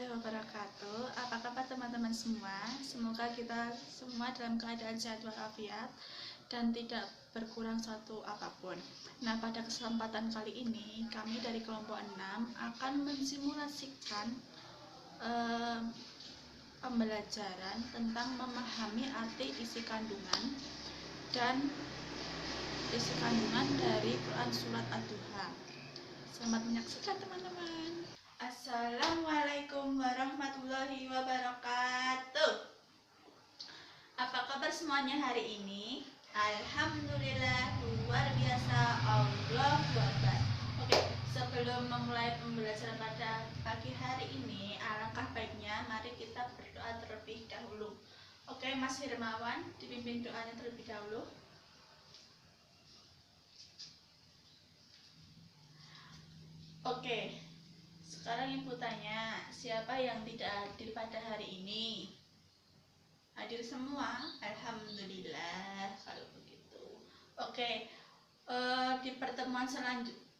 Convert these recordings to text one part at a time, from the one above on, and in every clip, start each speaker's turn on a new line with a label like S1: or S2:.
S1: warahmatullahi wabarakatuh. Apa kabar teman-teman semua? Semoga kita semua dalam keadaan sehat walafiat dan tidak berkurang suatu apapun. Nah, pada kesempatan kali ini kami dari kelompok 6 akan mensimulasikan pembelajaran tentang memahami arti isi kandungan dan isi kandungan dari Quran Surat Ad-Duha. Selamat menyaksikan teman-teman. Assalamualaikum warahmatullahi wabarakatuh. Apa kabar semuanya hari ini? Alhamdulillah, luar biasa, Allahu Akbar. Oke, sebelum memulai pembelajaran pada pagi hari ini, alangkah baiknya mari kita berdoa terlebih dahulu. Oke, Mas Firmawan, dipimpin doanya terlebih dahulu. Oke, sekarang Ibu tanya, siapa yang tidak hadir pada hari ini? Hadir semua? Alhamdulillah kalau begitu. Oke, di pertemuan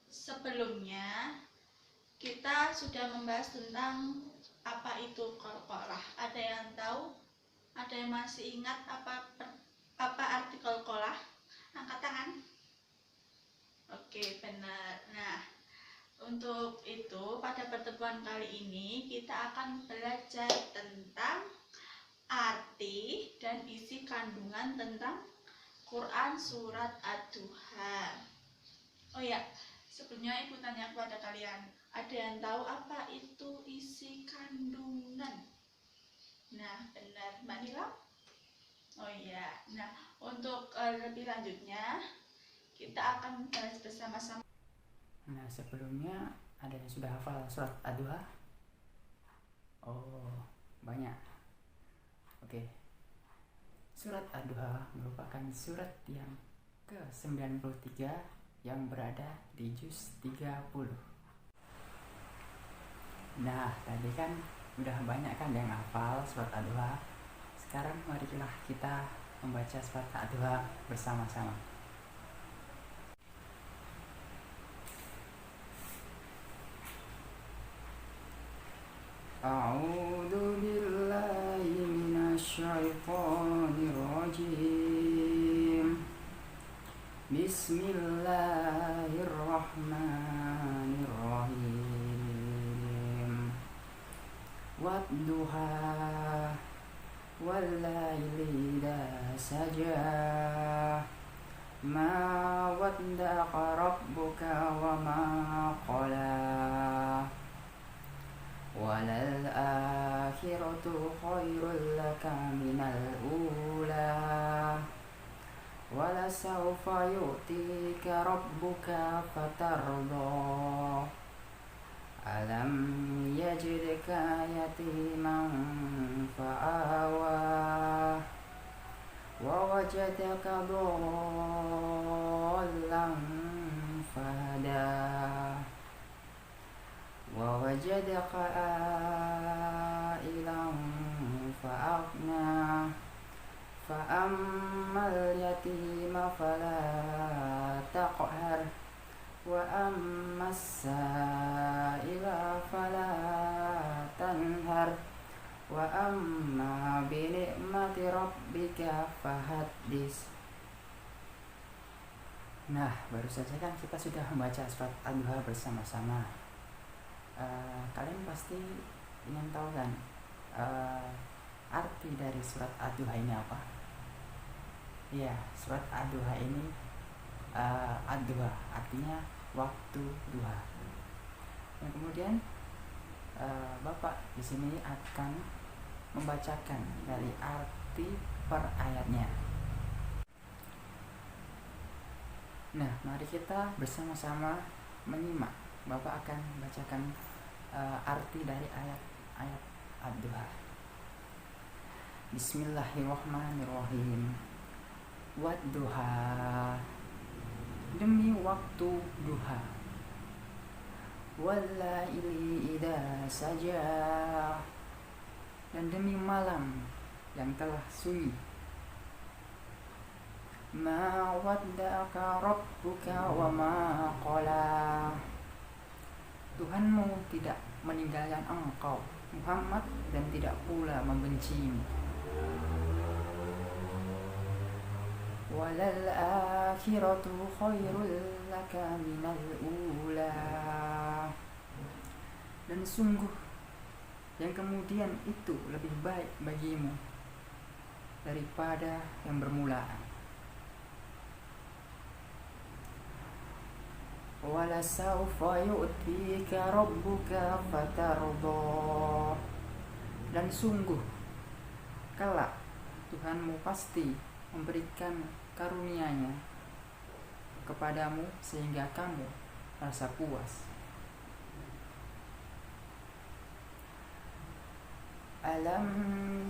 S1: sebelumnya kita sudah membahas tentang apa itu qalqalah. Ada yang tahu? Ada yang masih ingat apa arti qalqalah? Angkat tangan. Oke, benar. Nah, untuk itu pada pertemuan kali ini kita akan belajar tentang arti dan isi kandungan tentang Quran Surat Ad-Duha. Oh ya, sebelumnya Ibu tanya kepada kalian, ada yang tahu apa itu isi kandungan? Nah, benar, Mbak Nila? Oh iya, nah untuk lebih lanjutnya kita akan bahas bersama-sama.
S2: Nah, sebelumnya ada yang sudah hafal surat Ad-Duha? Oh, banyak. Oke. Surat Ad-Duha merupakan surat yang ke-93 yang berada di juz 30. Nah, tadi kan udah banyak kan yang hafal surat Ad-Duha. Sekarang marilah kita membaca surat Ad-Duha bersama-sama. A'udzu billahi minasyaitonir rajim. Bismillahirrahmanirrahim. Wadduha wal laili idza saja. Ma wadda'a rabbuka wa ma qala. Walal akhiratu khairul laka minal ula. Wala sawfa yu'tika rabbuka fatarda. Alam yajidka yatiman fa'awa. Wa wajadaka dhallan fahada. Wa wajadaka a'ilan fa'aghna. Fa'ammal yatima fala taqhar. Wa ammas sa'ila fala tanhar. Wa amma bi ni'mati rabbika fahaddis. Nah, baru saja kan kita sudah membaca surat Ad-Duha bersama-sama. Kalian pasti ingin tahu kan arti dari surat Ad-Duha ini apa? Ya, surat Ad-Duha ini Ad-Duha artinya waktu duha. Dan kemudian Bapak di sini akan membacakan dari arti per ayatnya. Nah, mari kita bersama-sama menyimak. Bapak akan bacakan arti dari ayat-ayat Ad-Duha. Bismillahirrahmanirrahim. Wadduha, demi waktu duha. Wallaili idza saja, dan demi malam yang telah sunyi. Ma wadda'aka rabbuka wa ma qala, Tuhanmu tidak meninggalkan engkau Muhammad dan tidak pula membencimu. Walal akhiratu khairul laka minal ula. Dan sungguh yang kemudian itu lebih baik bagimu daripada yang bermulaan. Wala sawfa yu'tika rabbuka fatarda. Dan sungguh kelak Tuhanmu pasti memberikan karunia-Nya kepadamu sehingga kamu merasa puas. Alam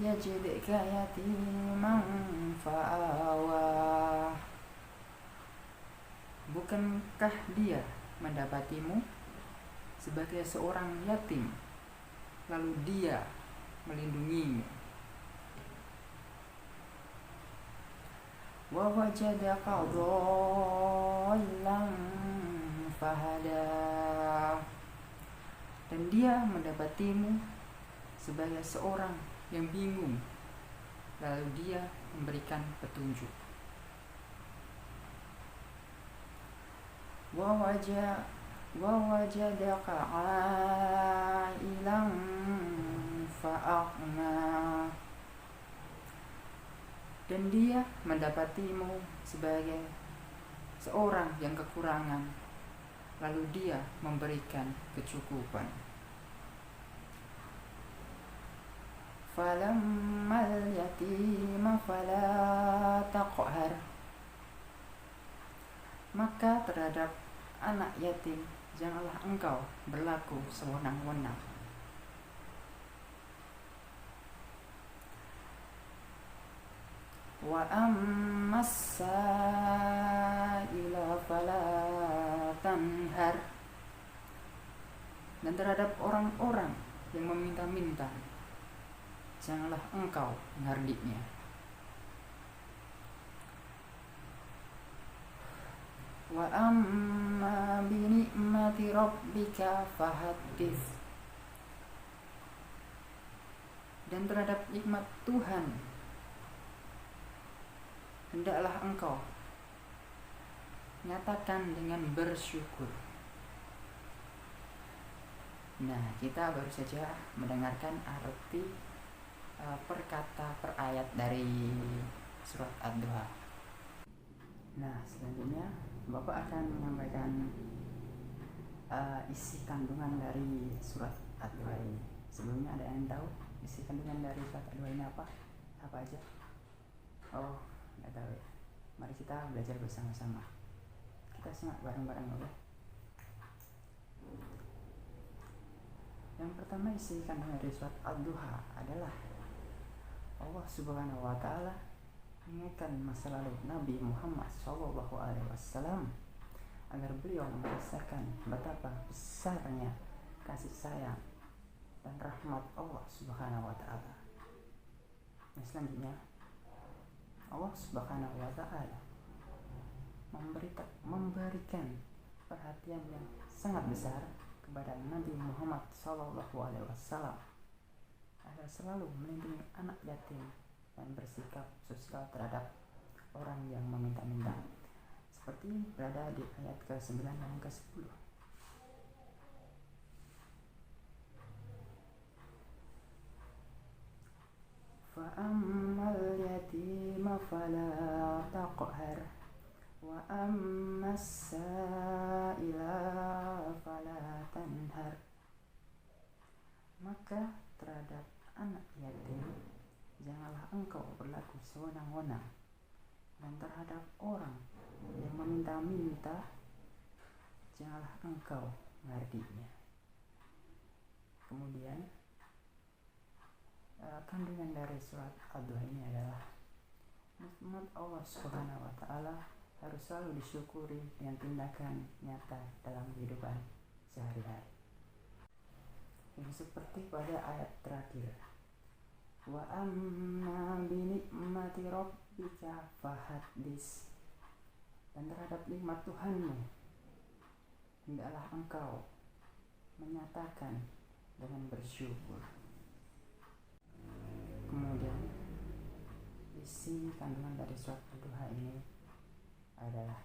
S2: yajidka yatiman fa'awa. Bukankah dia mendapatimu sebagai seorang yatim, lalu dia melindungimu. Wa wajadaka dhallan fahada. Dan dia mendapatimu sebagai seorang yang bingung, lalu dia memberikan petunjuk. Wa wajadaka ailan fa'aghna. Dan dia mendapatimu sebagai seorang yang kekurangan, lalu dia memberikan kecukupan. Falammal yatima fala taqhar. Maka terhadap anak yatim janganlah engkau berlaku sewenang-wenang. Wa ammas sa'ila fala tanhar. Dan terhadap orang-orang yang meminta-minta janganlah engkau menghardiknya. Wa amma bi ni'mati rabbika fahaddits. Dan terhadap nikmat Tuhan hendaklah engkau nyatakan dengan bersyukur. Nah, kita baru saja mendengarkan arti per kata per ayat dari surat Ad-Duha. Nah, selanjutnya Bapak akan menyampaikan isi kandungan dari surat Ad-Duha ini. Sebelumnya ada yang tahu isi kandungan dari surat Ad-Duha ini apa? Apa aja? Oh, nggak tahu ya. Mari kita belajar bersama-sama. Kita simak bareng-bareng, oke? Yang pertama isi kandungan dari surat Ad-Duha adalah Allah Subhanahu wa Ta'ala mengingatkan masa lalu Nabi Muhammad SAW agar beliau merasakan betapa besarnya kasih sayang dan rahmat Allah Subhanahu wa Ta'ala. Yang selanjutnya, Allah Subhanahu wa Ta'ala memberikan perhatian yang sangat besar kepada Nabi Muhammad SAW agar selalu melindungi anak yatim dan bersikap sosial terhadap orang yang meminta-minta, seperti berada di ayat ke-9 dan ke-10. Fa'ammal yatima fala taqhar wa ammas sa'ila fala tanhar. Maka terhadap anak yatim janganlah engkau berlaku sewenang-wenang, dan terhadap orang yang meminta-minta janganlah engkau menghardiknya. Kemudian kandungan dari surat Ad-Duha ini adalah nikmat Allah Subhanahu wa Ta'ala harus selalu disyukuri dengan tindakan nyata dalam kehidupan sehari-hari. Yang seperti pada ayat terakhir, wa amma bi ni'mati rabbika fahaddits. Dan terhadap nikmat Tuhanmu hendaklah engkau menyatakan dengan bersyukur. Kemudian isi kandungan dari surat Ad-Duha ini adalah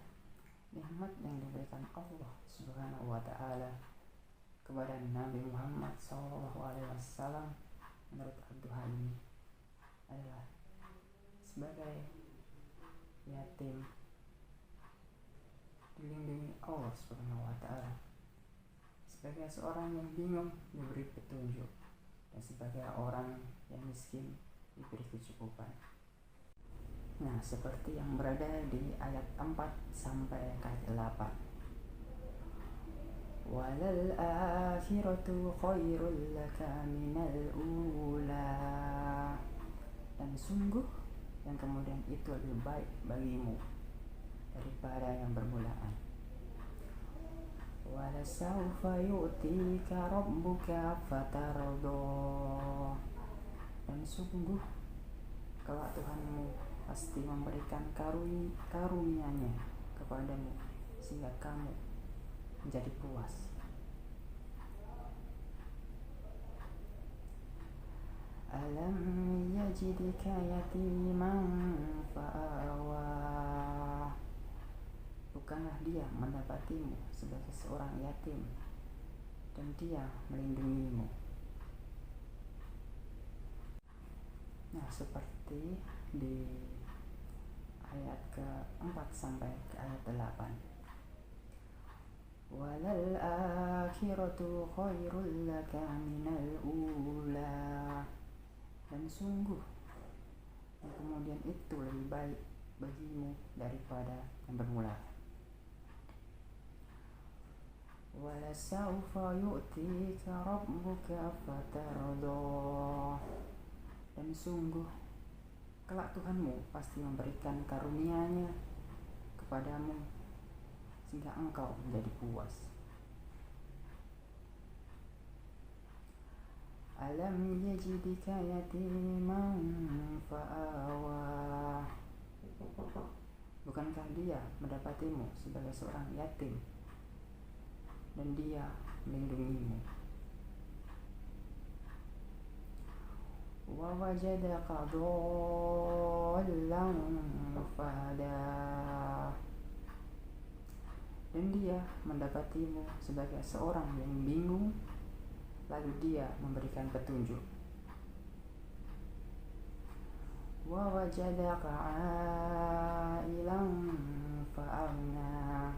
S2: nikmat yang diberikan Allah Subhanahu wa Ta'ala kepada Nabi Muhammad SAW. Menurut Ad-Duha ini adalah sebagai yatim dilindungi Allah Subhanahu wa Ta'ala, sebagai seorang yang bingung diberi petunjuk, dan sebagai orang yang miskin diberi kecukupan. Nah, seperti yang berada di ayat 4 sampai ayat 8. Walal akhiratu khairul laka minal ula. Dan sungguh yang kemudian itu lebih baik bagimu daripada yang bermulaan. Walasawfa yu'tika rabbuka fatardo. Dan sungguh kelak Tuhanmu pasti memberikan karunia-Nya kepadamu sehingga kamu menjadi puas. Alam yajidika yatiman fa'awa. Bukanlah Dia mendapatimu sebagai seorang yatim dan Dia melindungimu. Nah, seperti di ayat ke-4 sampai ke ayat 8. Walal akhiratu khairul laka minal ula. Dan sungguh yang kemudian itu lebih baik bagimu daripada yang bermula. Walasawfa yu'tika rabbuka fatardo. Dan sungguh kelak Tuhanmu pasti memberikan karunia-Nya kepadamu sehingga engkau menjadi puas. Alam yajidika yatiman fa'awa. Bukankah Dia mendapatimu sebagai seorang yatim dan Dia melindungimu. Wa wajadaka dhallan fahada. Dan Dia mendapatimu sebagai seorang yang bingung, lalu Dia memberikan petunjuk. Wa wajadaka ailan fa'agna.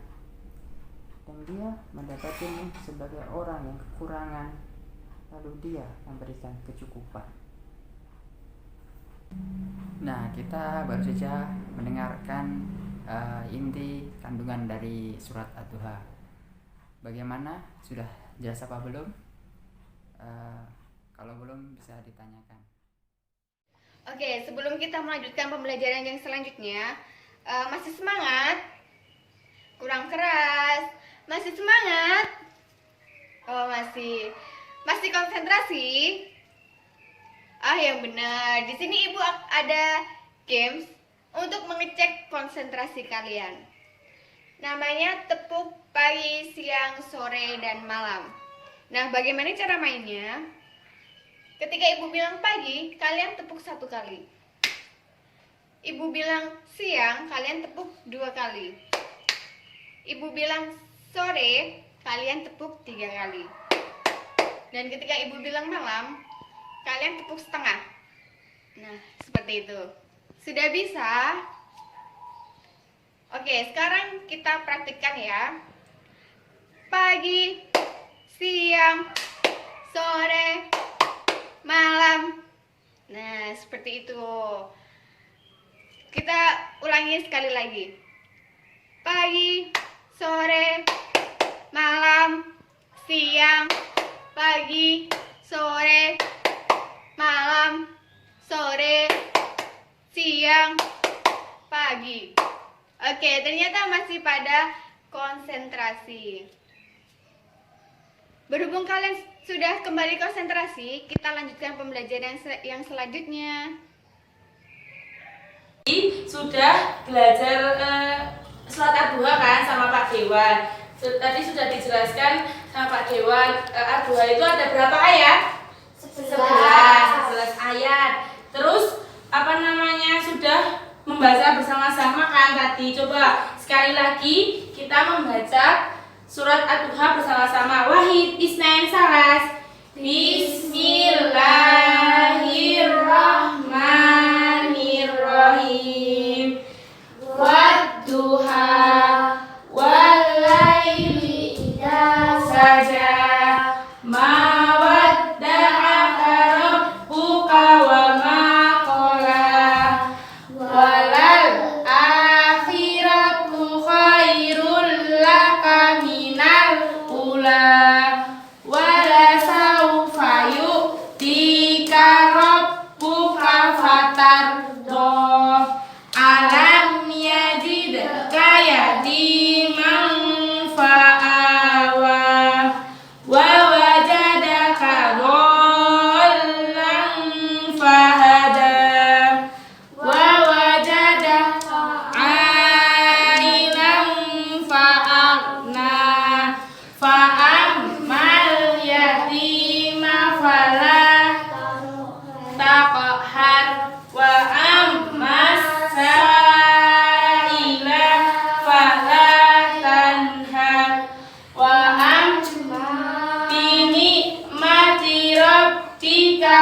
S2: Dan Dia mendapatimu sebagai orang yang kekurangan, lalu Dia memberikan kecukupan. Nah, kita baru saja mendengarkan inti kandungan dari surat Ad-Duha. Bagaimana? Sudah jelas apa belum? Kalau belum bisa ditanyakan.
S3: Oke, sebelum kita melanjutkan pembelajaran yang selanjutnya, masih semangat? Kurang keras? Masih semangat? Oh, masih konsentrasi? Ah, yang benar. Di sini Ibu ada games untuk mengecek konsentrasi kalian. Namanya tepuk pagi, siang, sore, dan malam. Nah, bagaimana cara mainnya? Ketika Ibu bilang pagi, kalian tepuk 1 kali. Ibu bilang siang, kalian tepuk 2 kali. Ibu bilang sore, kalian tepuk 3 kali. Dan ketika Ibu bilang malam, kalian tepuk setengah. Nah, seperti itu. Sudah bisa? Oke, sekarang kita praktikkan ya. Pagi, siang, sore, malam. Nah, seperti itu. Kita ulangi sekali lagi. Pagi, sore, malam, siang, pagi, sore, malam, sore, siang, pagi. Oke, ternyata masih pada konsentrasi. Berhubung kalian sudah kembali konsentrasi, kita lanjutkan pembelajaran yang selanjutnya.
S1: Sudah belajar surat Ad-Duha kan sama Pak Dewan. Tadi sudah dijelaskan
S4: sama Pak Dewan, Ad-Duha itu ada berapa ayat? 11 ayat. Terus sudah membaca bersama-sama kan tadi. Coba sekali lagi kita membaca surat Ad-Duha bersama-sama. Wahid, Isnain, Salas. Bismillahirrahmanirrahim. Wadduha wal-laili idza saja. Ma wadda'aka rabbuka wa ma qala. Walal akhiratu khairul laka minal ula. Wala saufa yu'tika rabbuka fatardo. Alam yajidka yatiman fa'awa. Wa wajadaka dhallan fahada. Wa wajadaka ailan fa'agna. Fa'ammal yatima fala taqhar. Wa ammas sa'ila fala tanhar. Wa binikmati rabbika.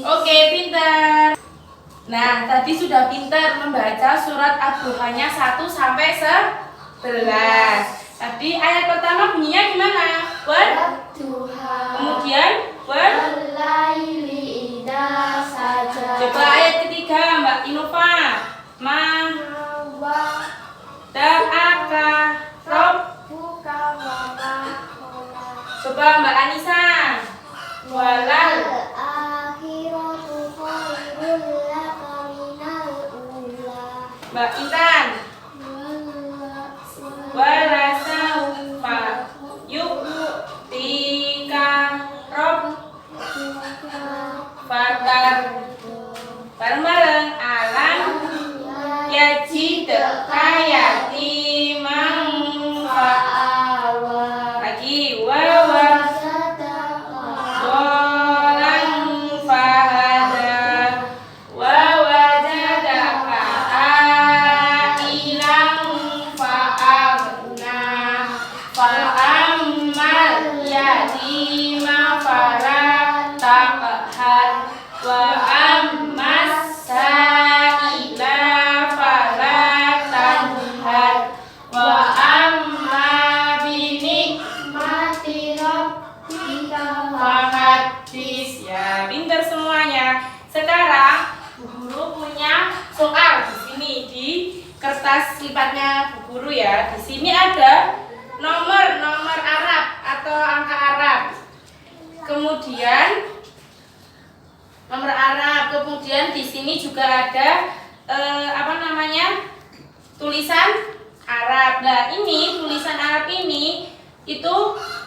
S4: Oke, pintar. Nah, tadi sudah pintar membaca surat Ad-Duhanya 1 sampai 11. Tadi ayat pertama bunyinya gimana? Kemudian Coba ayat ketiga Mbak Inova. Da'aka Coba Mbak Anissa. Walal Mbak Intan. Wala saufa yu'tika rabbuka fatar. Bareng-bareng. Alam yajidka yatiman fa'awa. Lagi. Wa dhallan fahada. Wa wajadaka ailan fa'agna. Fa'ammal yatima fala taqhar. Wa ammas sa'ila fala tanhar. Wa amma binikmati rabbika fahaddits. Ya, pintar semuanya. Sekarang Bu Guru punya soal di sini di kertas lipatnya Bu Guru ya. Di sini ada nomor Arab atau angka Arab. Kemudian nomor Arab. Kemudian di sini juga ada tulisan Arab. Nah, ini tulisan Arab ini itu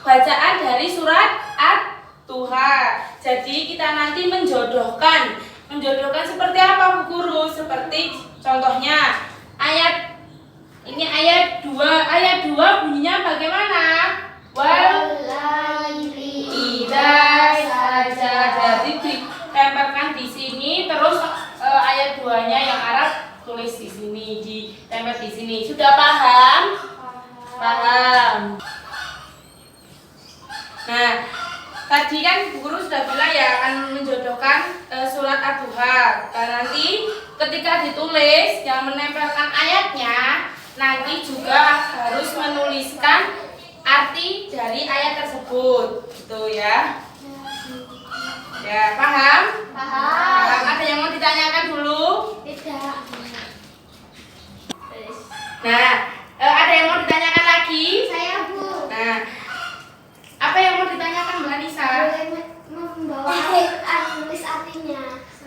S4: bacaan dari surat Ad-Duha. Jadi kita nanti menjodohkan seperti apa Bu Guru? Seperti contohnya ayat 2 bunyinya bagaimana? Wal-laili idza saja. Jadi ditempelkan di sini, terus ayat 2-nya yang Arab tulis di sini, ditempel di sini. Sudah paham? Paham. Nah, tadi kan Bu Guru sudah bilang ya akan menjodohkan surat Ad-Duha. Dan nanti ketika ditulis yang menempelkan ayatnya, nanti juga harus menuliskan arti dari ayat tersebut, gitu ya. Ya, paham? Paham. Ada yang mau ditanyakan dulu?
S3: Tidak.
S4: Nah, ada yang mau ditanyakan lagi?
S3: Saya Bu.
S4: Nah, apa yang mau ditanyakan Mbak Nisa?
S3: Boleh membawa Al-Quran, tulis artinya.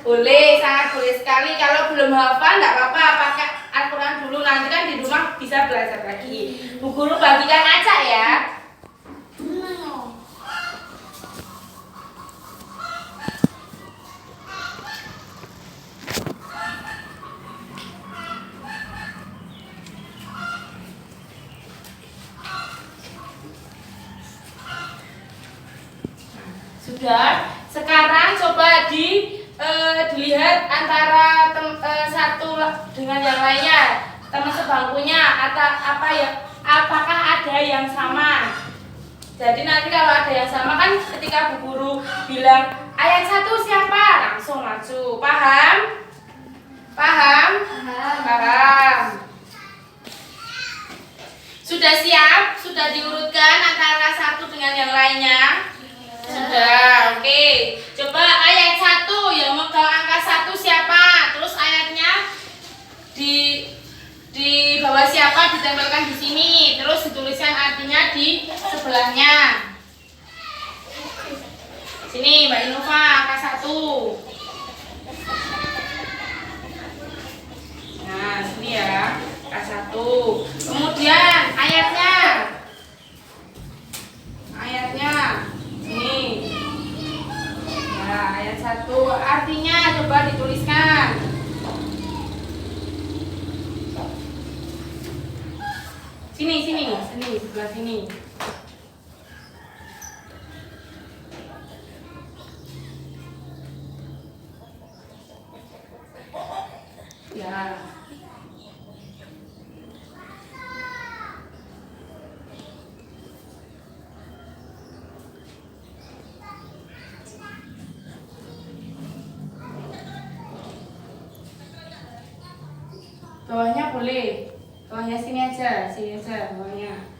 S4: Boleh, sangat boleh sekali. Kalau belum hafal nggak apa-apa, pakai Al-Quran dulu. Nanti kan di rumah bisa belajar lagi. Bu Guru bagikan acak ya. Sudah. Sekarang coba dilihat antara satu dengan yang lainnya, teman sebangkunya atau apa ya? Apakah ada yang sama? Jadi nanti kalau ada yang sama kan ketika Bu Guru bilang ayat 1 siapa? Langsung maju. Paham? Paham? Paham. Sudah siap? Sudah diurutkan antara satu dengan yang lainnya? Sudah, oke. Coba ayat 1 yang megang angka 1 siapa? Terus ayatnya di bawah siapa ditempelkan di sini, terus dituliskan artinya di sebelahnya. Sini Mbak Innova, angka 1. Nah, sini ya, angka 1. Kemudian ayatnya. Ini. Ya, ayat 1 artinya coba dituliskan. Sini, sebelah sini. Ya. Bawahnya boleh. Bawahnya sini aja bawahnya.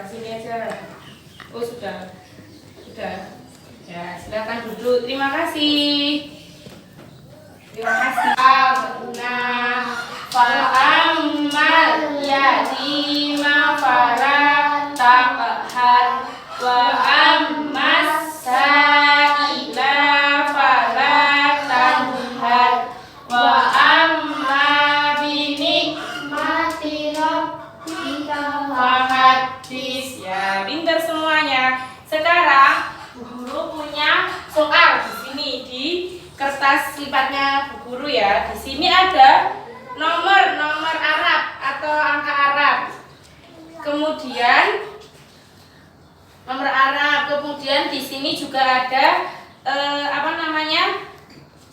S4: Sini aja. Oh sudah. Ya silakan duduk. Terima kasih. Nah, fa'ammal yatima fala taqhar wa ammas sa'ila fala tanhar wa amma binikmati rabbika fahaddits. Ya, pintar semuanya. Sekarang Bu Guru punya soal di sini di kertas lipatnya Bu Guru ya. Di sini ada nomor Arab atau angka Arab. Kemudian nomor Arab. Kemudian di sini juga ada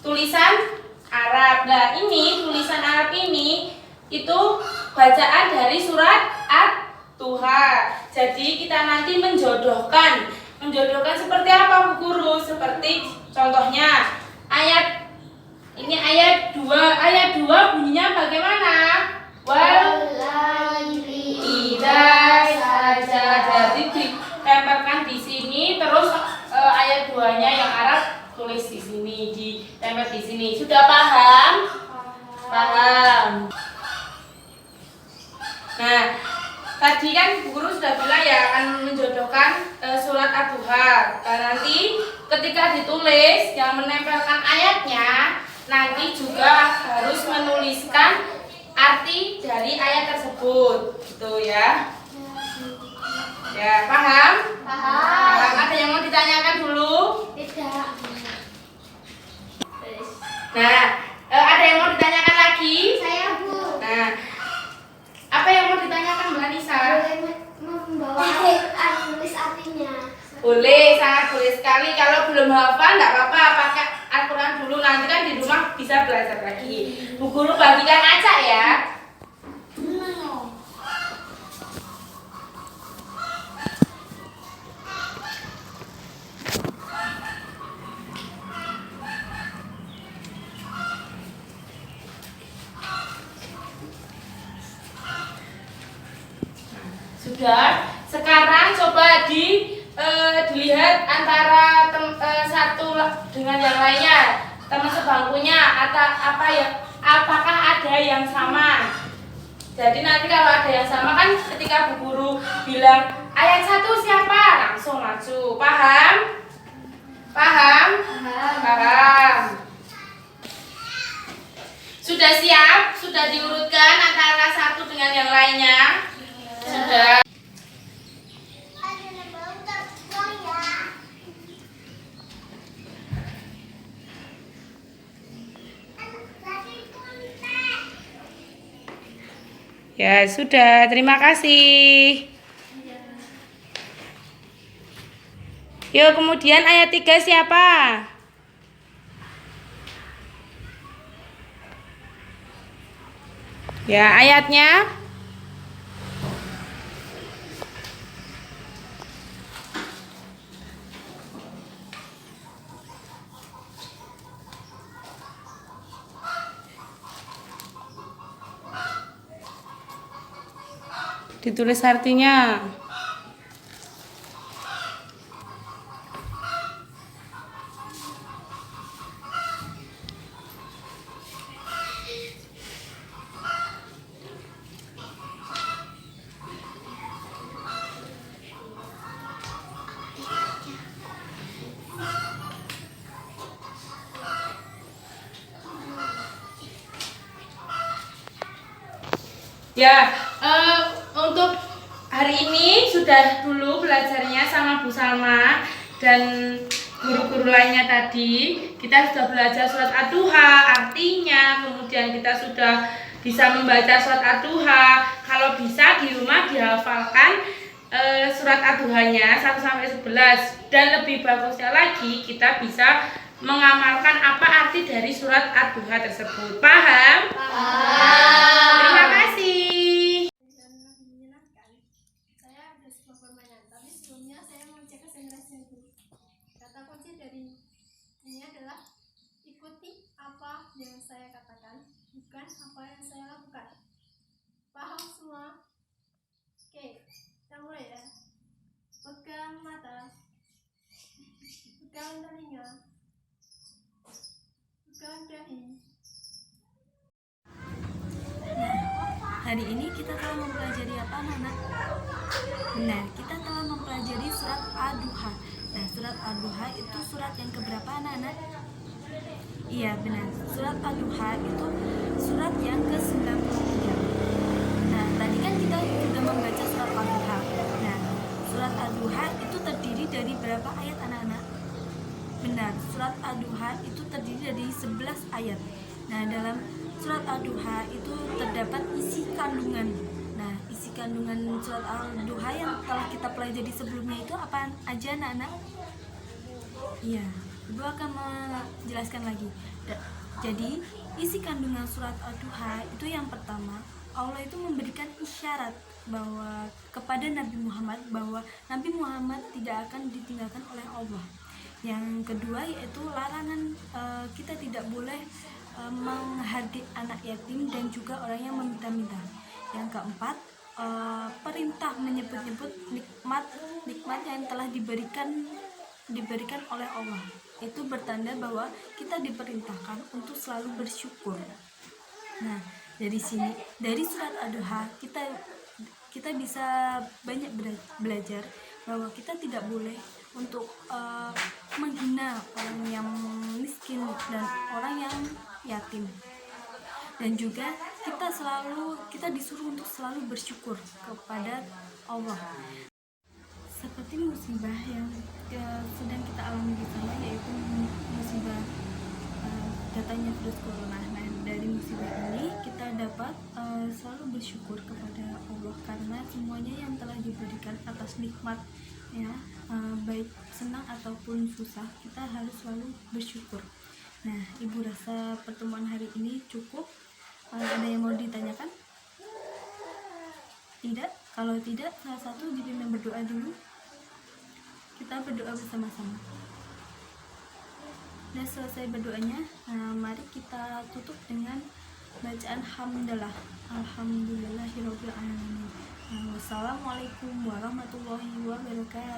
S4: tulisan Arab. Nah, ini tulisan Arab ini itu bacaan dari surat At-Duha. Jadi kita nanti menjodohkan seperti apa Bu Guru? Seperti contohnya ayat 2 bunyinya bagaimana? Walaili idza saja. Jadi ditempelkan di sini, terus ayat 2-nya yang Arab tulis di sini, ditempel di sini. Sudah paham? Paham. Nah, tadi kan Bu Guru sudah bilang ya akan menjodohkan surat Ad-Duha. Nanti ketika ditulis yang menempelkan ayatnya nanti juga harus menuliskan arti dari ayat tersebut, gitu ya. Ya, paham? Paham. Ada yang mau ditanyakan dulu?
S3: Tidak.
S4: Nah, ada yang mau ditanyakan lagi?
S3: Saya Bu.
S4: Nah, apa yang mau ditanyakan Mbak Nisa?
S3: Boleh membawa Al-Quran tulis artinya.
S4: Boleh, sangat boleh sekali. Kalau belum hafal enggak apa-apa, pakai Al-Quran dulu, nanti kan di rumah bisa belajar lagi. Bu Guru bagikan acak ya. Sudah. Sekarang coba dilihat antara satu dengan yang lainnya, teman sebangkunya atau apa ya? Apakah ada yang sama? Jadi nanti kalau ada yang sama kan ketika Bu Guru bilang ayat 1 siapa? langsung maju. Paham? Paham? Paham. Sudah siap? Sudah diurutkan antara satu dengan yang lainnya? Sudah. Ya, sudah. Terima kasih. Yuk, kemudian ayat 3 siapa? Ya, ayatnya. Ditulis artinya. Ya, untuk hari ini sudah dulu belajarnya sama Bu Salma dan guru-guru lainnya tadi. Kita sudah belajar surat Ad-Duha, artinya, kemudian kita sudah bisa membaca surat Ad-Duha. Kalau bisa di rumah dihafalkan surat Ad-Duhanya 1 sampai 11, dan lebih bagusnya lagi kita bisa mengamalkan apa arti dari surat Ad-Duha tersebut. Paham? Paham. Terima kasih.
S5: Saya ada sebuah permainan, tapi sebelumnya saya mau cek konsentrasinya dulu. Kata kunci dari ini adalah ikuti apa yang saya katakan, bukan apa yang saya lakukan. Paham semua? Oke, kita mulai ya. Pegang mata, pegang telinga, pegang dahi.
S6: Hari ini kita telah mempelajari apa, anak-anak? Benar, kita telah mempelajari surat Ad-Duha. Nah, surat Ad-Duha itu surat yang keberapa, anak-anak? Iya, benar. Surat Ad-Duha itu surat yang ke-93. Nah, tadi kan kita sudah membaca surat Ad-Duha. Nah, surat Ad-Duha itu terdiri dari berapa ayat, anak-anak? Benar, surat Ad-Duha itu terdiri dari 11 ayat. Nah, dalam surat Ad-Duha itu terdapat isi kandungan. Nah, isi kandungan surat Ad-Duha yang telah kita pelajari sebelumnya itu apa aja, anak-anak? Iya, Ibu akan menjelaskan lagi. Jadi, isi kandungan surat Ad-Duha itu yang pertama, Allah itu memberikan isyarat bahwa kepada Nabi Muhammad bahwa Nabi Muhammad tidak akan ditinggalkan oleh Allah. Yang kedua yaitu larangan kita tidak boleh menghardik anak yatim dan juga orang yang meminta-minta. Yang keempat, perintah menyebut-nyebut nikmat yang telah diberikan oleh Allah. Itu bertanda bahwa kita diperintahkan untuk selalu bersyukur. Nah, dari sini, dari surat Ad-Duha kita bisa banyak belajar bahwa kita tidak boleh untuk menghina orang yang miskin dan orang yang yatim, dan juga kita disuruh untuk selalu bersyukur kepada Allah. Seperti musibah yang sedang kita alami di sana, yaitu musibah datangnya virus corona. Nah, dari musibah ini kita dapat selalu bersyukur kepada Allah karena semuanya yang telah diberikan atas nikmat, ya, baik senang ataupun susah, kita harus selalu bersyukur. Nah, Ibu rasa pertemuan hari ini cukup. Ada yang mau ditanyakan? Tidak? Kalau tidak, salah satu dipimpin berdoa dulu. Kita berdoa bersama-sama. Sudah selesai berdoanya, mari kita tutup dengan bacaan hamdalah. Alhamdulillahirabbil alamin. Wassalamualaikum warahmatullahi wabarakatuh.